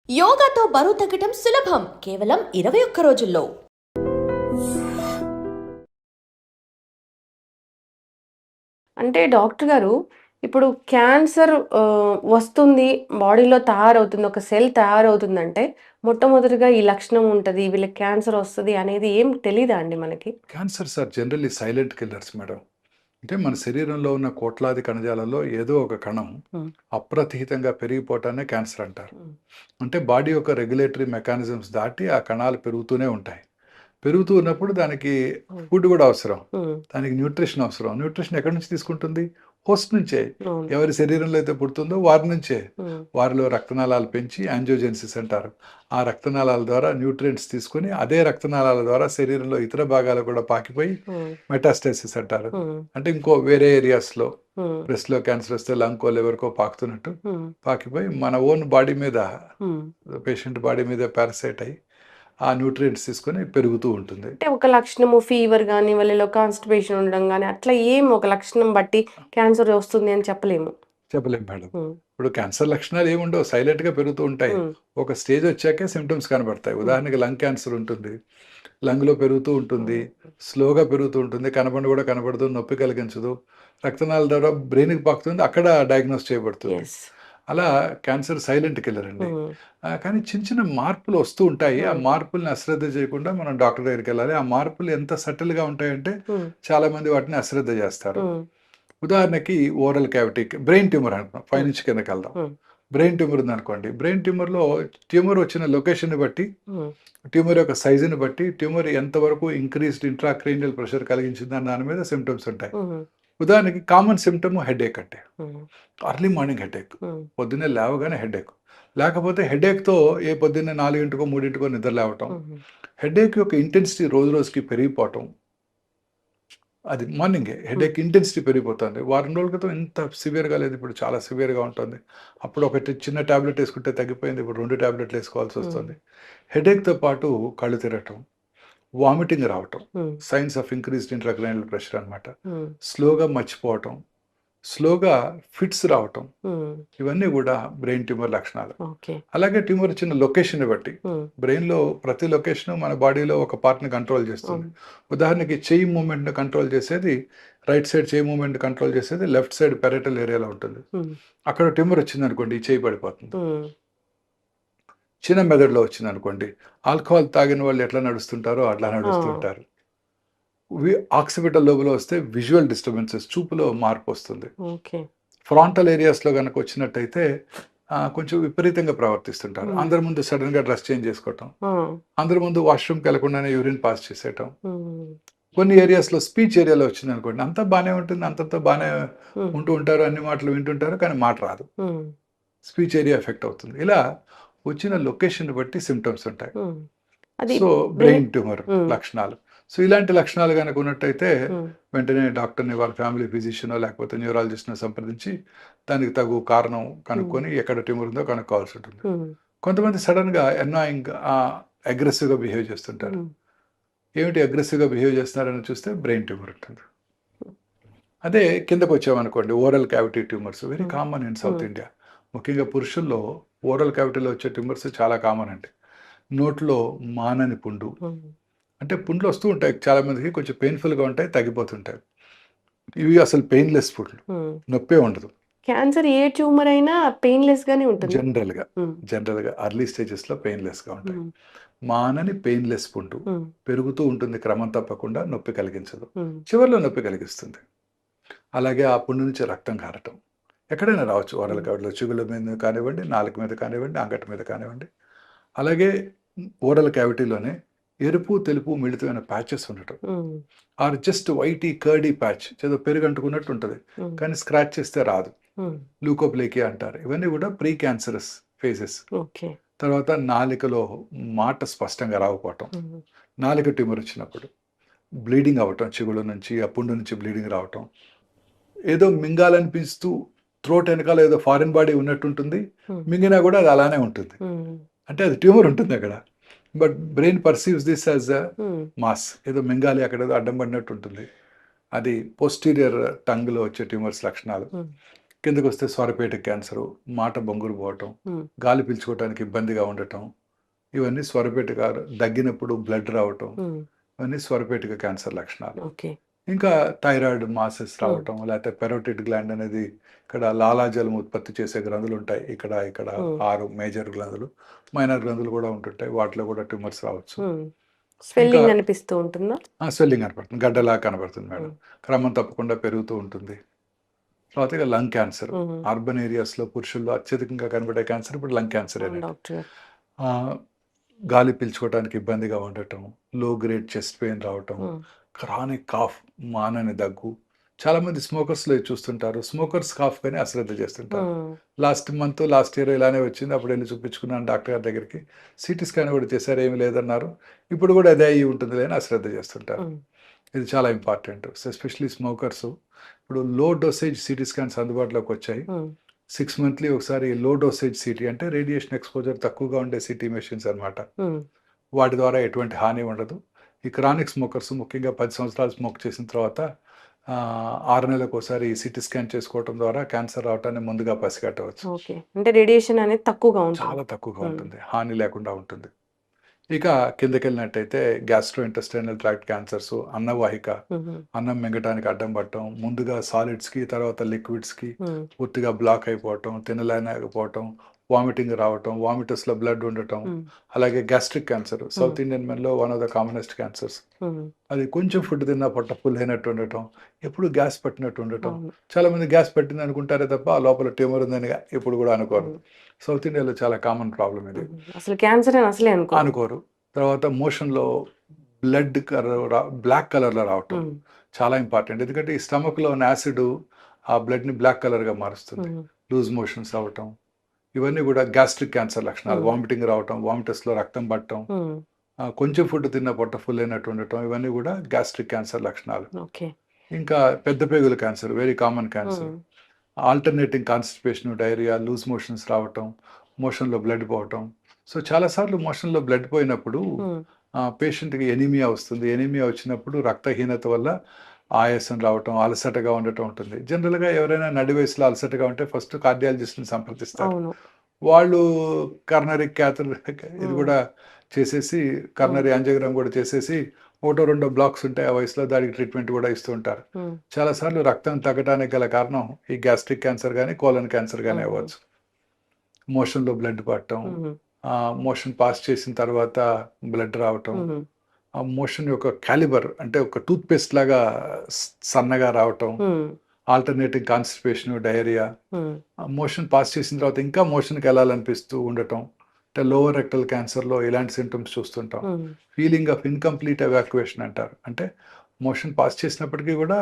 యోగాతో బరువు తగ్గటం సులభం కేవలం 21 రోజుల్లో. అంటే డాక్టర్ గారు, ఇప్పుడు క్యాన్సర్ వస్తుంది, బాడీలో తయారవుతుంది, ఒక సెల్ తయారవుతుందంటే మొట్టమొదటిగా ఈ లక్షణం ఉంటది, వీళ్ళకి క్యాన్సర్ వస్తది అనేది ఏం తెలీదా అండి మనకి? Cancers are generally silent killers madam. అంటే మన శరీరంలో ఉన్న కోట్లాది కణజాలలో ఏదో ఒక కణం హ్మ్. అప్రతిహితంగా పెరిగిపోవటాన్ని క్యాన్సర్ అంటారు. హ్మ్. అంటే బాడీ యొక్క రెగ్యులేటరీ మెకానిజమ్స్ దాటి ఆ కణాలు పెరుగుతూనే ఉంటాయి. పెరుగుతూ ఉన్నప్పుడు దానికి హ్మ్. ఫుడ్ కూడా అవసరం. హ్మ్. దానికి న్యూట్రిషన్ అవసరం. న్యూట్రిషన్ ఎక్కడి నుంచి తీసుకుంటుంది? హోస్ట్ నుంచే. అవును. ఎవరి శరీరంలో అయితే పుడుతుందో వారి నుంచే. హ్మ్. వారిలో రక్తనాళాలు పెంచి యాంజియోజెన్సిస్ అంటారు. ఆ రక్తనాళాల ద్వారా న్యూట్రియంట్స్ తీసుకొని అదే రక్తనాళాల ద్వారా శరీరంలో ఇతర భాగాలకు కూడా పాకిపోయి హ్మ్. మెటాస్టాసిస్ అంటారు. హ్మ్. అంటే ఇంకో వేరే ఏరియాస్‌లో హ్మ్. బ్రెస్ట్‌లో క్యాన్సర్ వస్తే లంగ్‌కో, లివర్‌కో పాకుతున్నట్టు హ్మ్. పాకిపోయి మన ఓన్ బాడీ మీద హ్మ్. పేషెంట్ బాడీ మీద పారాసైట్ అయ్యి ఆ న్యూట్రియంట్స్ తీసుకొని పెరుగుతూ ఉంటుంది. అంటే ఒక లక్షణము ఫీవర్ గాని, వాళ్ళలో కాన్‌స్టిపేషన్ ఉండడం గాని, అట్లా ఏం ఒక లక్షణం బట్టి క్యాన్సర్ వస్తుంది అని చెప్పలేము. చెప్పలేం మేడం. హ్మ్. ఇప్పుడు క్యాన్సర్ లక్షణాలు ఏముండవు. సైలెంట్‌గా పెరుగుతూ ఉంటాయి. హ్మ్. ఒక స్టేజ్ వచ్చాకే సింప్టమ్స్ కనబడతాయి. హ్మ్. ఉదాహరణకి లంగ్ క్యాన్సర్ ఉంటుంది. లంగ్‌లో పెరుగుతూ ఉంటుంది. హ్మ్. స్లోగా పెరుగుతూ ఉంటుంది. కనపడను కూడా కనపడదు. నొప్పి కలిగించదు. రక్తనాళాల ద్వారా బ్రెయిన్‌కి పాకుతుంది. అక్కడ డయాగ్నోస్ చేయబడుతుంది. యెస్. అలా క్యాన్సర్ సైలెంట్ కిల్లర్ అండి. హ్మ్. కానీ చిన్న చిన్న మార్పులు వస్తూ ఉంటాయి. ఆ హ్మ్. మార్పుల్ని అశ్రద్ధ చేయకుండా మనం డాక్టర్ దగ్గరికెళ్ళాలి. ఆ మార్పులు ఎంత సటిల్‌గా ఉంటాయంటే హ్మ్. చాలామంది వాటిని అశ్రద్ధ చేస్తారు. హ్మ్. ఉదాహరణకి ఓరల్ క్యావిటీ బ్రెయిన్ ట్యూమర్ అనుకున్నాం. హ్మ్. పైనుంచి కిందకెళ్దాం. హ్మ్. బ్రెయిన్ ట్యూమర్ ఉందనుకోండి. బ్రెయిన్ ట్యూమర్‌లో ట్యూమర్ వచ్చిన లొకేషన్‌ని బట్టి, హ్మ్. ట్యూమర్ యొక్క సైజుని బట్టి, ట్యూమర్ ఎంతవరకు ఇంక్రీజ్డ్ ఇంట్రాక్రేనియల్ ప్రెషర్ కలిగించిందన్న దాని మీద సింప్టమ్స్ ఉంటాయి. హుహు. ఉదాహరణకి కామన్ సింప్టమ్ హెడేక్ అంటే. హ్మ్. Early morning headache. హ్మ్. పొద్దున్నే లేవగానే హెడేక్. లేకపోతే హెడేక్‌తో పొద్దున్నే 4కో, 3కో నిద్ర లేవటం. హుహు. హెడేక్ యొక్క ఇంటెన్సిటీ రోజు రోజుకి పెరిగిపోవటం. అది మార్నింగే హ్మ్. హెడేక్ ఇంటెన్సిటీ పెరిగిపోతుంది. వారం రోజుల క్రితం ఇంత సివియర్‌గా లేదు. ఇప్పుడు చాలా సివియర్‌గా ఉంటుంది. అప్పుడు ఒకటి చిన్న టాబ్లెట్ ఏసుకుంటే తగ్గిపోయింది. ఇప్పుడు 2 టాబ్లెట్‌లు హ్మ్. ఏసుకోవాల్సొస్తుంది. హెడేక్‌తో పాటు కళ్ళు తిరగటం, వామిటింగ్ రావటం. హ్మ్. Science of increased intracranial pressure అనమాట. హ్మ్. స్లోగా మర్చిపోవటం, స్లోగా ఫిట్స్ రావటం. హ్మ్. ఇవన్నీ గూడా బ్రెయిన్ ట్యూమర్ లక్షణాలు. ఓకే. అలాగే ట్యూమర్ వచ్చిన లొకేషన్‌ని బట్టి. హ్మ్. బ్రెయిన్‌లో ప్రతి లొకేషను మన బాడీలో ఒక పార్ట్‌ని కంట్రోల్ చేస్తుంది. అవును. ఉదాహరణకి చెయ్యి మూవ్‌మెంట్‌ని కంట్రోల్ చేసేది రైట్ సైడ్ చెయ్యి మూవ్‌మెంట్‌ని కంట్రోల్ చేసేది లెఫ్ట్ సైడ్ పారియటల్ ఏరియాలో ఉంటుంది. హ్మ్. అక్కడ ట్యూమర్ వచ్చిందనుకోండి, ఈ చెయ్యి పడిపోతుంది. హ్మ్. చిన్న మెదడులో వచ్చిందనుకోండి, ఆల్కహాల్ తాగిన వాళ్ళు ఎట్లా నడుస్తుంటారో అట్లా ఆ! నడుస్తుంటారు. ఆక్సిపిటల్ లోబ్‌లో వస్తే విజువల్ డిస్టర్బెన్సెస్ చూపులో మార్పొస్తుంది. ఓకే. ఫ్రాంటల్ ఏరియాస్‌లో గనక వచ్చినట్టయితే కొంచెం విపరీతంగా ప్రవర్తిస్తుంటారు. హ్మ్. అందరి ముందు సడెన్‌గా డ్రెస్ చేంజ్ చేసుకోవటం. ఆ! అందరి ముందు వాష్‌రూమ్‌కెళ్ళకుండానే యూరిన్ పాస్ చేసేయటం. హ్మ్. కొన్ని ఏరియాస్‌లో స్పీచ్ ఏరియాలో వచ్చిందనుకోండి, అంతా బానే ఉంటుంది. అంతంతా బానే హ్మ్. ఉంటూ ఉంటారు. అన్ని మాటలు వింటుంటారు. కానీ మాట రాదు. హ్మ్. స్పీచ్ ఏరియా ఎఫెక్ట్ అవుతుంది. ఇలా వచ్చిన లొకేషన్‌ని బట్టి సింప్టమ్స్ ఉంటాయి. హ్మ్. అది సో, బ్రెయిన్. బ్రెయిన్ ట్యూమర్ హ్మ్. లక్షణాలు. సో, ఇలాంటి లక్షణాలు గనక ఉన్నట్టయితే హ్మ్. వెంటనే డాక్టర్‌ని, వాళ్ళ ఫ్యామిలీ ఫిజిషియనో లేకపోతే న్యూరాలజిస్ట్‌నో సంప్రదించి దానికి తగు కారణం హ్మ్. కనుక్కొని ఎక్కడ ట్యూమర్ ఉందో కనుక్కోవాల్సి ఉంటుంది. హ్మ్. కొంతమంది సడెన్‌గా అన్నాయింగ్ అగ్రెసివ్‌గా బిహేవ్ చేస్తుంటారు. హ్మ్. ఏమిటి అగ్రెసివ్‌గా బిహేవ్ చేస్తున్నారని చూస్తే బ్రెయిన్ ట్యూమర్ ఉంటుంది. అదే కిందకొచ్చామనుకోండి ఓరల్ క్యావిటీ ట్యూమర్స్ వెరీ హ్మ్. కామన్ ఇన్ సౌత్ హ్మ్. ఇండియా. ముఖ్యంగా పురుషుల్లో ఓరల్ క్యావిటీలో వచ్చే ట్యూమర్స్ చాలా కామన్ అండి. నోట్లో మానని పుండు. హ్మ్. అంటే పుండ్లు వస్తూ ఉంటాయి. చాలా మందికి కొంచెం పెయిన్‌ఫుల్‌గా ఉంటాయి. తగ్గిపోతుంటాయి. ఇవి అసలు పెయిన్‌లెస్ పుండ్లు. హ్మ్. నొప్పే ఉండదు. క్యాన్సర్ ఏ ట్యూమర్ అయినా పెయిన్‌లెస్ గానే ఉంటుంది. జనరల్‌గా, హ్మ్. జనరల్‌గా ఎర్లీ స్టేజెస్‌లో పెయిన్‌లెస్‌గా ఉంటాయి. హ్మ్. మానని పెయిన్‌లెస్ పుండు. హ్మ్. పెరుగుతూ ఉంటుంది క్రమం తప్పకుండా నొప్పి కలిగించదు. హ్మ్. చివర్లో నొప్పి కలిగిస్తుంది. అలాగే ఆ పుండు నుంచి రక్తం కారటం. ఎక్కడైనా రావచ్చు ఓరల్ హ్మ్. క్యావిటీలో చిగుళ్ళ మీద కానివ్వండి, నాలుక మీద కానివ్వండి, అంగటి మీద కానివ్వండి. అలాగే ఓరల్ క్యావిటీలోనే ఎరుపు, తెలుపు మిళితమైన ప్యాచెస్ ఉండటం. Hmm. Or just whitey curdy patch ఏదో పెరుగు అంటుకున్నట్టు ఉంటుంది. హ్మ్. కానీ స్క్రాచ్ చేస్తే రాదు. హ్మ్. ల్యూకోప్లేకియా అంటారు. ఇవన్నీ కూడా ప్రీ క్యాన్సరస్ ఫేజెస్. ఓకే. తర్వాత నాలికలో మాట స్పష్టంగా రాకపోవటం. హ్మ్. నాలుక ట్యూమర్ వచ్చినప్పుడు. బ్లీడింగ్ అవ్వటం చిగుళ్ళ నుంచి, ఆ పుండు నుంచి బ్లీడింగ్ రావటం. ఏదో మింగాలనిపిస్తూ థ్రోట్ ఎనకాల ఏదో ఫారిన్ బాడీ ఉన్నట్టుంటుంది. హ్మ్. మింగినా కూడా అది అలానే ఉంటుంది. హ్మ్. అంటే అది ట్యూమర్ ఉంటుందక్కడ. But brain perceives this as a hmm. Mass. ఏదో మింగాలి అక్కడేదో అడ్డం పడినట్టు ఉంటుంది. అది పోస్టీరియర్ టంగ్‌లో వచ్చే ట్యూమర్స్ లక్షణాలు. హ్మ్. కిందకు వస్తే స్వరపేట క్యాన్సరు, మాట బొంగురు పోవటం, ఉమ్, గాలి పీల్చుకోవడానికి ఇబ్బందిగా ఉండటం, ఇవన్నీ స్వరపేటిక దగ్గినప్పుడు బ్లడ్ రావటం, ఉమ్, ఇవన్నీ స్వరపేటిక క్యాన్సర్ లక్షణాలు. ఓకే. ఇంకా థైరాయిడ్ మాసెస్ రావటం, లేకపోతే పెరోటిడ్ గ్లాండ్ అనేది ఇక్కడ లాలాజలం ఉత్పత్తి చేసే గ్రంథులు ఉంటాయి. ఇక్కడ ఇక్కడ ఉమ్, 6 మేజర్ గ్రంథులు, మైనర్ గ్రంథులు కూడా ఉంటుంటాయి. వాటిలో కూడా ట్యూమర్స్ రావచ్చు. ఉమ్. ఇంకా స్వెల్లింగ్ అనిపిస్తూ ఉంటుందా? స్వెల్లింగ్ కనపడుతుంది, గడ్డలా కనబడుతుంది మేడం. ఉమ్, క్రమం తప్పకుండా పెరుగుతూ ఉంటుంది. తర్వాత ఇక లంగ్ క్యాన్సర్, ఉమ్, అర్బన్ ఏరియాస్లో పురుషుల్లో అత్యధికంగా కనబడే క్యాన్సర్ ఇప్పుడు లంగ్ క్యాన్సర్ అవును అనేది. డాక్టర్ గారు. గాలి పీల్చుకోవడానికి ఇబ్బందిగా ఉండటం, లో గ్రేడ్ చెస్ట్ పెయిన్ రావటం, ఉమ్, క్రానిక్ కాఫ్, మానని దగ్గు. చాలామంది స్మోకర్స్లో చూస్తుంటారు, స్మోకర్స్ కాఫ్ కానీ అశ్రద్ధ చేస్తుంటారు. ఉమ్, లాస్ట్ ఇయర్ ఇలానే వచ్చింది, అప్పుడు వెళ్ళి చూపించుకున్నాను డాక్టర్ గారి దగ్గరికి. సిటీ స్కాన్ కూడా చేశారు, ఏమీ లేదన్నారు. ఇప్పుడు కూడా అదే అయ్యి ఉంటుంది అని అశ్రద్ధ చేస్తుంటారు. ఉమ్, ఇది చాలా ఇంపార్టెంట్, ఎస్పెషలీ స్మోకర్స్. ఇప్పుడు లో డోసేజ్ సిటీ స్కాన్స్ అందుబాటులోకి వచ్చాయి. ఉమ్, 6 మంత్లీ ఒకసారి లో డోసేజ్ సిటీ, అంటే రేడియేషన్ ఎక్స్పోజర్ తక్కువగా ఉండే సిటీ మెషిన్స్ అన్నమాట. ఉమ్, వాటి ద్వారా ఎటువంటి హాని ఉండదు. ఈ క్రానిక్ స్మోకర్స్ ముఖ్యంగా 10 సంవత్సరాలు స్మోక్ చేసిన తర్వాత 6 నెలలకు ఒకసారి సిటీ స్కాన్ చేసుకోవడం ద్వారా క్యాన్సర్ రావటాన్ని ముందుగా పసిగట్టవచ్చు. ఓకే. అంటే రేడియేషన్ అనేది తక్కువగా ఉంటుంది. చాలా తక్కువగా ఉమ్, ఉంటుంది, హాని లేకుండా ఉంటుంది. ఇక కిందకెళ్ళినట్టయితే గ్యాస్ట్రో ఇంటెస్టైనల్ ట్రాక్ట్ క్యాన్సర్స్, అన్నవాహిక, ఉమ్, అన్నం మింగటానికి అడ్డం పడటం, ముందుగా సాలిడ్స్కి తర్వాత లిక్విడ్స్కి ఉమ్, పూర్తిగా బ్లాక్ అయిపోవటం, తినలేకపోవటం, వామిటింగ్ రావటం, వామిటస్లో బ్లడ్ ఉండటం. ఉమ్, అలాగే గ్యాస్ట్రిక్ క్యాన్సర్, సౌత్ ఇండియన్ మెన్లో one of the commonest cancers. ఉమ్, అది కొంచెం ఫుడ్ తిన్నా పొట్ట ఫుల్ అయినట్టు ఉండటం, ఎప్పుడు గ్యాస్ పట్టినట్టు ఉండటం. అవును. చాలామంది గ్యాస్ పట్టింది అనుకుంటారే తప్ప ఆ లోపల ట్యూమర్ ఉందని ఎప్పుడు కూడా అనుకోరు. అవును. సౌత్ ఇండియాలో చాలా కామన్ ప్రాబ్లం ఇది, ఉమ్, అసలు క్యాన్సర్ అని అసలే అనుకో. అనుకోరు. తర్వాత మోషన్లో బ్లడ్ బ్లాక్ కలర్లో రావటం ఉమ్, చాలా ఇంపార్టెంట్, ఎందుకంటే ఈ స్టమక్లో ఉన్న యాసిడ్ ఆ బ్లడ్ని బ్లాక్ కలర్గా మారుస్తుంది. ఉమ్, లూజ్ మోషన్స్ అవ్వటం, ఇవన్నీ కూడా గ్యాస్ట్రిక్ క్యాన్సర్ లక్షణాలు. ఉమ్, వామిటింగ్ రావటం, వామిటస్లో రక్తం పట్టడం, ఉమ్, కొంచెం ఫుడ్ తిన్న పొట్ట ఫుల్ అయినట్టు ఉండటం, ఇవన్నీ కూడా గ్యాస్ట్రిక్ క్యాన్సర్ లక్షణాలు. ఓకే. ఇంకా పెద్ద పేగుల క్యాన్సర్, వెరీ కామన్ క్యాన్సర్. ఉమ్, alternating constipation, diarrhoea, loose motions రావటం, మోషన్లో బ్లడ్ పోవటం. సో చాలాసార్లు మోషన్లో బ్లడ్ పోయినప్పుడు ఉమ్, పేషెంట్కి ఎనీమియా వస్తుంది. ఎనీమియా వచ్చినప్పుడు రక్తహీనత వల్ల ఆయాసం రావటం, అలసటగా ఉండటం ఉంటుంది. జనరల్గా ఎవరైనా నడి వయసులో అలసటగా ఉంటే ఫస్ట్ కార్డియాలజిస్ట్ని సంప్రదిస్తారు. అవును. వాళ్ళు కర్నరీ క్యాథర్ ఇది ఉమ్, కూడా చేసేసి, కర్నరీ యాంజియోగ్రామ్ కూడా చేసేసి, ఒకటో రెండో బ్లాక్స్ ఉంటాయి ఆ వయసులో, దానికి ట్రీట్మెంట్ కూడా ఇస్తూ ఉంటారు. ఉమ్, చాలాసార్లు రక్తం తగ్గడానికి గల కారణం ఈ గ్యాస్ట్రిక్ క్యాన్సర్ కానీ కోలన్ క్యాన్సర్ కానీ ఉమ్, అవ్వచ్చు. మోషన్లో బ్లడ్ పడటం, ఉమ్, మోషన్ పాస్ చేసిన తర్వాత బ్లడ్ రావటం, ఉమ్, ఆ మోషన్ యొక్క క్యాలిబర్ అంటే ఒక టూత్ పేస్ట్ లాగా సన్నగా రావటం, ఉమ్, ఆల్టర్నేటింగ్ కాన్స్టిపేషన్, డయేరియా, ఉమ్, మోషన్ పాస్ చేసిన తర్వాత ఇంకా మోషన్కి వెళ్ళాలనిపిస్తూ ఉండటం. అంటే లోవర్ రెక్టల్ క్యాన్సర్లో ఇలాంటి సింటమ్స్ చూస్తుంటాం. ఉమ్, ఫీలింగ్ ఆఫ్ ఇన్కంప్లీట్ ఎవాక్యుయేషన్ అంటారు, అంటే మోషన్ పాస్ చేసినప్పటికీ కూడా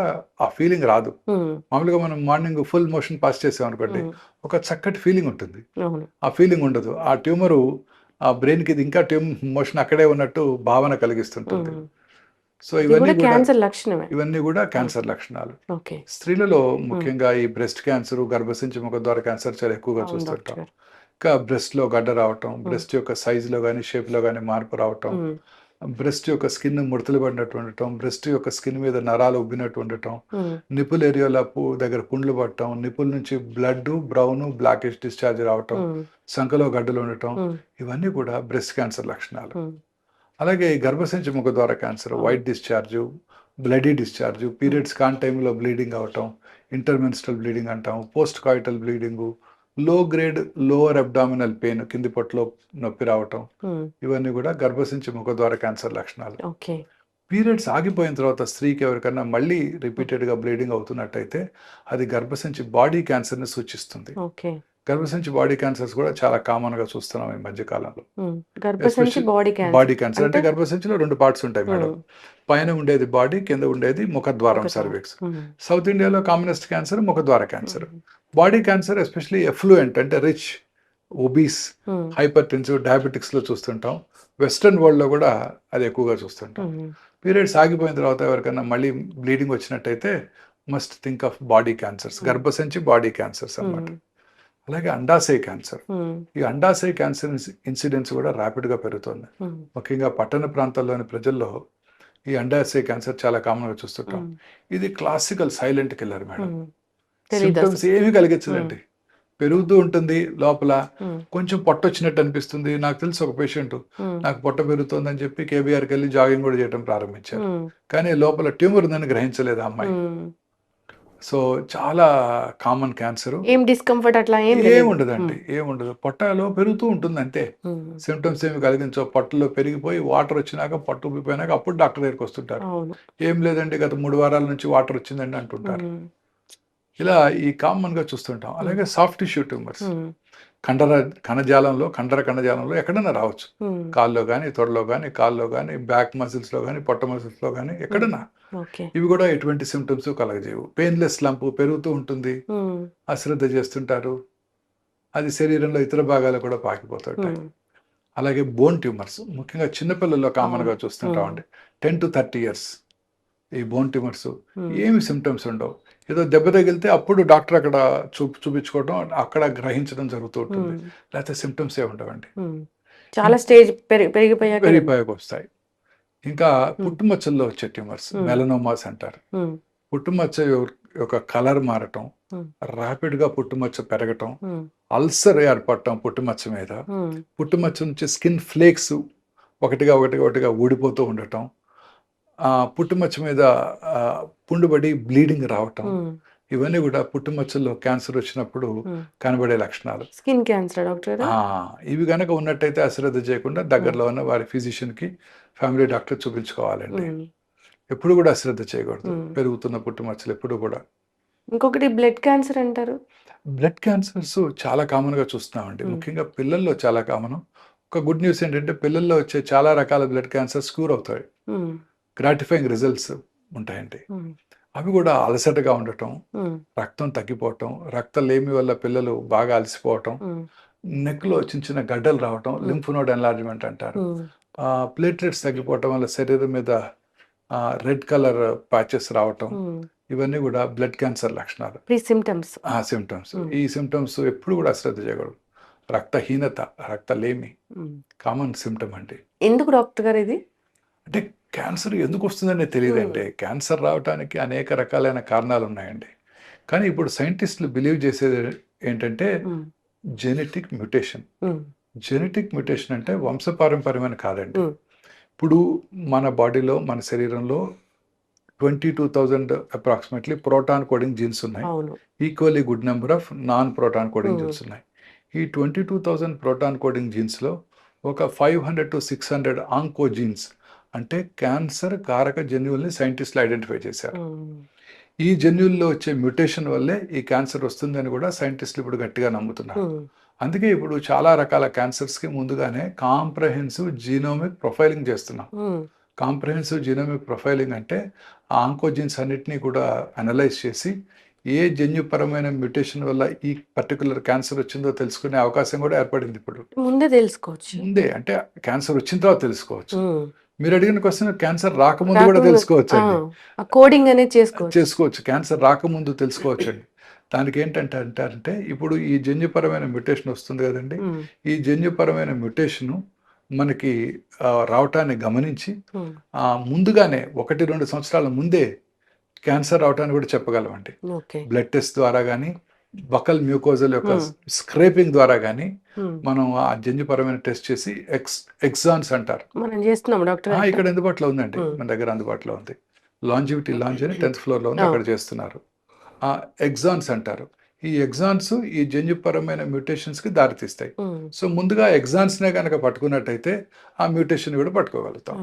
ఆ ఫీలింగ్ రాదు. ఉమ్, మామూలుగా మనం మార్నింగ్ ఫుల్ మోషన్ పాస్ చేసాం అనుకోండి, ఉమ్, ఒక చక్కటి ఫీలింగ్ ఉంటుంది. అవును. ఆ ఫీలింగ్ ఉండదు. ఆ ట్యూమరు ఆ బ్రెయిన్కి ఇది ఇంకా మోషన్ అక్కడే ఉన్నట్టు భావన కలిగిస్తుంటుంది. ఉమ్, సో ఇది కూడా ఇవన్నీ కూడా క్యాన్సర్ లక్షణమే. క్యాన్సర్ లక్షణాలు. ఓకే. స్త్రీలలో ముఖ్యంగా ఈ బ్రెస్ట్ క్యాన్సర్, గర్భసించి ముఖద్వార క్యాన్సర్ చాలా ఎక్కువగా అవును చూస్తుంటాం. డాక్టర్ గారు. ఇంకా బ్రెస్ట్లో గడ్డ రావటం, బ్రెస్ట్ యొక్క సైజులో కానీ షేప్లో కానీ మార్పు రావటం, ఉమ్, బ్రెస్ట్ యొక్క స్కిన్ ముడతలు పడినట్టు ఉండటం, బ్రెస్ట్ యొక్క స్కిన్ మీద నరాలు ఉబ్బినట్టు ఉండటం, ఉమ్, నిపుల్ ఏరియాలో దగ్గర పుండ్లు పట్టడం, నిపుల్ నుంచి బ్లడ్ బ్రౌన్ బ్లాకిష్ డిశ్చార్జ్ రావటం, ఉమ్, సంఖలో గడ్డలు ఉండటం, ఉమ్, ఇవన్నీ కూడా బ్రెస్ట్ క్యాన్సర్ లక్షణాలు. ఉమ్, అలాగే ఈ గర్భసించి ముఖద్వార cancer, white discharge, bloody discharge, periods కాని టైంలో బ్లీడింగ్ అవటం, ఇంటర్మెన్స్ట్రల్ బ్లీడింగ్ అంటాం, post coital bleeding, low grade lower abdominal pain, కింది పొట్టలో నొప్పి రావటం, ఉమ్, ఇవన్నీ కూడా గర్భసించి ముఖద్వార క్యాన్సర్ లక్షణాలు. ఓకే. పీరియడ్స్ ఆగిపోయిన తర్వాత స్త్రీకి ఎవరికైనా మళ్ళీ రిపీటెడ్గా బ్లీడింగ్ అవుతున్నట్టయితే అది గర్భసించి బాడీ క్యాన్సర్ని సూచిస్తుంది. ఓకే. గర్భసించి బాడీ క్యాన్సర్స్ కూడా చాలా కామన్గా చూస్తున్నాం ఈ మధ్య కాలంలో. ఉమ్, గర్భసంచి బాడీ క్యాన్సర్. బాడీ క్యాన్సర్ అంటే గర్భసంచిలో 2 పార్ట్స్ ఉంటాయి మేడం. ఉమ్, పైన ఉండేది బాడీ, కింద ఉండేది ముఖద్వారం, ఒకటి. సర్విక్స్. ఉమ్, సౌత్ ఇండియాలో కామనెస్ట్ క్యాన్సర్ ముఖద్వార క్యాన్సర్. ఉమ్, బాడీ క్యాన్సర్ ఎస్పెషలీ ఎఫ్లూయెంట్ అంటే రిచ్, ఒబీస్, ఉమ్, హైపర్ టెన్సివ్, డయాబెటిక్స్లో చూస్తుంటాం. వెస్ట్రన్ వరల్డ్లో కూడా అది ఎక్కువగా చూస్తుంటాం. ఉమ్, పీరియడ్స్ ఆగిపోయిన తర్వాత ఎవరికైనా మళ్ళీ బ్లీడింగ్ వచ్చినట్టయితే must think of body cancers, గర్భసంచి బాడీ క్యాన్సర్స్ అన్నమాట. ఉమ్, అలాగే అండాశయ క్యాన్సర్. ఉమ్, ఈ అండాశయ క్యాన్సర్ ఇన్సిడెన్స్ కూడా ర్యాపిడ్గా పెరుగుతుంది. ఉమ్, ముఖ్యంగా పట్టణ ప్రాంతాల్లోని ప్రజల్లో ఈ అండాశయ క్యాన్సర్ చాలా కామన్గా చూస్తుంటాం. ఉమ్, ఇది క్లాసికల్ సైలెంట్ కిల్లర్ మేడం. ఉమ్, తెలీదు సిమ్టమ్స్ ఏమీ కలిగించదండి. పెరుగుతూ ఉంటుంది లోపల. కొంచెం పొట్ట వచ్చినట్టు అనిపిస్తుంది. నాకు తెలుసు ఒక పేషెంట్ నాకు పొట్ట పెరుగుతోందని చెప్పి కేబీఆర్కి వెళ్ళి జాగింగ్ కూడా చేయడం ప్రారంభించారు. కానీ లోపల ట్యూమర్ ఉందని గ్రహించలేదు ఆ అమ్మాయి. సో చాలా కామన్ క్యాన్సర్. ఏం డిస్కంఫర్ట్ అట్లా ఏం ఏముండదండి, ఏముండదు. పొట్టలో పెరుగుతూ ఉంటుంది అంతే. సిమ్టమ్స్ ఏమి కలిగించవు. పొట్టలో పెరిగిపోయి వాటర్ వచ్చినాక పొట్ట ఉబ్బిపోయినాక అప్పుడు డాక్టర్ దగ్గరికి వస్తుంటారు. ఏం లేదండి గత 3 వారాల నుంచి వాటర్ వచ్చిందండి అంటుంటారు. ఇలా ఈ కామన్ గా చూస్తుంటాం. అలాగే సాఫ్ట్ టిష్యూ ట్యూమర్స్ కణజాలంలో ఎక్కడైనా రావచ్చు. కాల్లో కానీ, తొడలో కానీ, కాల్లో కానీ, బ్యాక్ మసిల్స్ లో కానీ, పొట్ట మసిల్స్ లో కానీ, ఎక్కడైనా. ఇవి కూడా ఎటువంటి సిమ్టమ్స్ కలగజేయవు. పెయిన్లెస్ లంప్ పెరుగుతూ ఉంటుంది, అశ్రద్ధ చేస్తుంటారు, అది శరీరంలో ఇతర భాగాలు కూడా పాకిపోతుంటాయి. అలాగే బోన్ ట్యూమర్స్ ముఖ్యంగా చిన్నపిల్లల్లో కామన్ గా చూస్తుంటామండి. 10 to 30 years ఈ బోన్ ట్యూమర్స్ ఏమి సిమ్టమ్స్ ఉండవు. ఏదో దెబ్బ తగిలితే అప్పుడు డాక్టర్ అక్కడ చూపించుకోవడం, అక్కడ గ్రహించడం జరుగుతూ ఉంటుంది. లేకపోతే సిమ్టమ్స్ ఏ ఉండవండి. చాలా స్టేజ్ పెరిగిపోయాక వస్తాయి. ఇంకా పుట్టుమచ్చల్లో వచ్చే ట్యూమర్స్ మెలనోమాస్ అంటారు. పుట్టుమచ్చ యొక్క కలర్ మారటం, ర్యాపిడ్ గా పుట్టుమచ్చ పెరగటం, అల్సర్ ఏర్పడటం పుట్టుమచ్చ మీద, పుట్టుమచ్చ నుంచి స్కిన్ ఫ్లేక్స్ ఒకటిగా ఊడిపోతూ ఉండటం, పుట్టుమచ్చ మీద పుండుబడి బ్లీడింగ్ రావటం, ఇవన్నీ కూడా పుట్టుమచ్చల్లో క్యాన్సర్ వచ్చినప్పుడు కనబడే లక్షణాలు. Skin cancer doctor. ఇవి కనుక ఉన్నట్టయితే అశ్రద్ధ చేయకుండా దగ్గరలో ఉన్న వారి ఫిజిషియన్ కి, ఫ్యామిలీ డాక్టర్ చూపించుకోవాలండి. ఎప్పుడు కూడా అశ్రద్ధ చేయకూడదు పెరుగుతున్న పుట్టుమచ్చలు ఎప్పుడు కూడా. ఇంకొకటి బ్లడ్ క్యాన్సర్ అంటారు. బ్లడ్ క్యాన్సర్స్ చాలా కామన్ గా చూస్తున్నామండి. ముఖ్యంగా పిల్లల్లో చాలా కామన్. ఒక గుడ్ న్యూస్ ఏంటంటే పిల్లల్లో వచ్చే చాలా రకాల బ్లడ్ క్యాన్సర్స్ క్యూర్ అవుతాయి. గ్రాటిఫైయింగ్ రిజల్ట్స్ ఉంటాయండి. అవి కూడా అలసటగా ఉండటం, రక్తం తగ్గిపోవటం, రక్తలేమి వల్ల పిల్లలు బాగా అలసిపోవటం, నెక్ లో చిన్న గడ్డలు రావటం, లింఫ్ నోడ్ ఎన్లార్జ్మెంట్ అంటారు, ప్లేట్లెట్స్ తగ్గిపోవటం వల్ల శరీరం మీద రెడ్ కలర్ ప్యాచెస్ రావటం, ఇవన్నీ కూడా బ్లడ్ క్యాన్సర్ లక్షణాలు, సిమ్టమ్స్. ఈ సిమ్టమ్స్ ఎప్పుడు కూడా అశ్రద్ధ చేయకూడదు. రక్తహీనత, రక్తలేమి కామన్ సిమ్టమ్ అండి. ఎందుకు డాక్టర్ గారు ఇది? అంటే క్యాన్సర్ ఎందుకు వస్తుందనే తెలియదండి. క్యాన్సర్ రావడానికి అనేక రకాలైన కారణాలు ఉన్నాయండి. కానీ ఇప్పుడు సైంటిస్టులు బిలీవ్ చేసేది ఏంటంటే జెనెటిక్ మ్యూటేషన్. జెనెటిక్ మ్యూటేషన్ అంటే వంశపారంపర్యమైన కాదండి. ఇప్పుడు మన బాడీలో, మన శరీరంలో 22,000 అప్రాక్సిమేట్లీ ప్రోటాన్ కోడింగ్ జీన్స్ ఉన్నాయి. Equally good number of non proton coding jeans ఉన్నాయి. ఈ 22,000 ప్రోటాన్ కోడింగ్ జీన్స్లో ఒక 500 to 600 ఆంకో జీన్స్ అంటే క్యాన్సర్ కారక జన్యువుల్ని సైంటిస్టులు ఐడెంటిఫై చేశారు. ఈ జన్యువుల్లో వచ్చే మ్యూటేషన్ వల్లే ఈ క్యాన్సర్ వస్తుందని కూడా సైంటిస్టులు ఇప్పుడు గట్టిగా నమ్ముతున్నారు. అందుకే ఇప్పుడు చాలా రకాల క్యాన్సర్స్కి ముందుగానే కాంప్రహెన్సివ్ జీనోమిక్ ప్రొఫైలింగ్ చేస్తున్నాం. కాంప్రహెన్సివ్ జీనోమిక్ ప్రొఫైలింగ్ అంటే ఆ ఆంకోజీన్స్ అన్నిటినీ కూడా అనలైజ్ చేసి ఏ జన్యుపరమైన మ్యూటేషన్ వల్ల ఈ పర్టికులర్ క్యాన్సర్ వచ్చిందో తెలుసుకునే అవకాశం కూడా ఏర్పడింది. ఇప్పుడు ముందే తెలుసుకోవచ్చు. ముందే అంటే క్యాన్సర్ వచ్చిన తర్వాత తెలుసుకోవచ్చు. మీరు అడిగిన క్వశ్చన్ క్యాన్సర్ రాకముందు కూడా తెలుసుకోవచ్చు అండి. కోడింగ్ అనేది చేసుకోవచ్చు. క్యాన్సర్ రాకముందు తెలుసుకోవచ్చు అండి. దానికి ఏంటంటే అంటారంటే ఇప్పుడు ఈ జన్యుపరమైన మ్యూటేషన్ వస్తుంది కదండి, ఈ జన్యుపరమైన మ్యూటేషన్ మనకి రావటాన్ని గమనించి ముందుగానే 1-2 సంవత్సరాల ముందే క్యాన్సర్ రావటాన్ని కూడా చెప్పగలమండి. బ్లడ్ టెస్ట్ ద్వారా కానీ, బకల్ మ్యూకోజల్ యొక్క స్క్రేపింగ్ ద్వారా కానీ మనం ఆ జన్యుపరమైన టెస్ట్ చేసి ఎగ్జాన్స్ అంటారు. మనం చేస్తున్నాం డాక్టర్. ఇక్కడ అందుబాటులో ఉందండి, మన దగ్గర అందుబాటులో ఉంది. లాంజివిటీ లాంజ్ అని 10th floor లో ఉంది, అక్కడ చేస్తున్నారు. ఎగ్జాన్స్ అంటారు. ఈ ఎగ్జాన్స్ ఈ జన్యుపరమైన మ్యూటేషన్స్ కి దారితీస్తాయి. సో ముందుగా ఎగ్జాన్స్ నే కనుక పట్టుకున్నట్టయితే ఆ మ్యూటేషన్ కూడా పట్టుకోగలుగుతాం.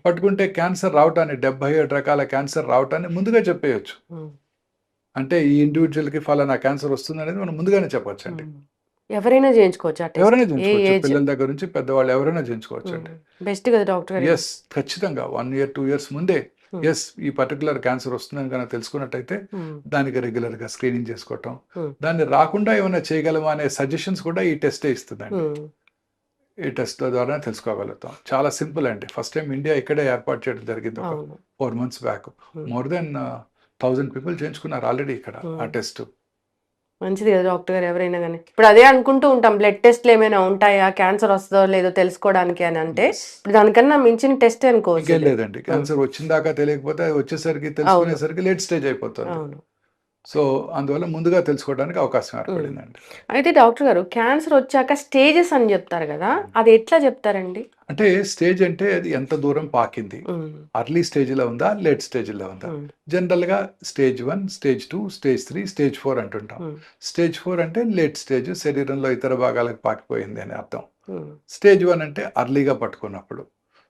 పట్టుకుంటే క్యాన్సర్ రావటాన్ని 77 రకాల క్యాన్సర్ రావటాన్ని ముందుగా చెప్పేయచ్చు. అంటే ఈ ఇండివిజువల్ కి ఫలానా క్యాన్సర్ వస్తుంది అనేది మనం ముందుగానే చెప్పొచ్చు అండి. ఎవరైనా చేయించుకోవచ్చు. పిల్లల దగ్గర నుంచి పెద్దవాళ్ళు ఎవరైనా చేయించుకోవచ్చు అండి. బెస్ట్ కదా డాక్టర్. ఎస్, ఖచ్చితంగా 1 year 2 years ముందే ఈ పర్టికులర్ క్యాన్సర్ వస్తుందని కనుక తెలుసుకున్నట్టయితే దానికి రెగ్యులర్ గా స్క్రీనింగ్ చేసుకోవటం, దాన్ని రాకుండా ఏమైనా చేయగలమా అనే సజెషన్స్ కూడా ఈ టెస్టే ఇస్తుందండి. ఈ టెస్ట్ ద్వారా తెలుసుకోగలుగుతాం. చాలా సింపుల్ అండి. ఫస్ట్ టైం ఇండియా ఇక్కడే ఏర్పాటు చేయడం జరిగింది 4 months back. More than 1000 people చేయించుకున్నారు ఆల్రెడీ ఇక్కడ ఆ టెస్ట్. మంచిది కదా డాక్టర్ గారు. ఎవరైనా కానీ ఇప్పుడు అదే అనుకుంటూ ఉంటాం, బ్లడ్ టెస్ట్లు ఏమైనా ఉంటాయా క్యాన్సర్ వస్తుందో లేదో తెలుసుకోవడానికి అని. అంటే ఇప్పుడు దానికన్నా మించిన టెస్ట్ అనుకోవచ్చు. లేదండి, క్యాన్సర్ వచ్చిందాకా తెలియకపోతే వచ్చేసరికి తెలుసుకునేసరికి లేట్ స్టేజ్ అయిపోతుంది. సో అందువల్ల ముందుగా తెలుసుకోవడానికి అవకాశం హ్మ్. ఏర్పడిందండి. అయితే డాక్టర్ గారు క్యాన్సర్ వచ్చాక స్టేజెస్ అని చెప్తారు కదా! అది ఎట్లా చెప్తారండి? అంటే స్టేజ్ అంటే అది ఎంత దూరం పాకింది. హ్మ్. అర్లీ స్టేజ్‌లో ఉందా? లేట్ స్టేజ్‌లో ఉందా? హ్మ్. జనరల్‌గా స్టేజ్ 1, స్టేజ్ 2, స్టేజ్ 3, స్టేజ్ 4 అంటుంటాం. హ్మ్. స్టేజ్ 4 అంటే లేట్ స్టేజ్, శరీరంలో ఇతర భాగాలకు పాకిపోయింది అని అర్థం. హ్మ్. స్టేజ్ 1 అంటే అర్లీగా పట్టుకున్నప్పుడు.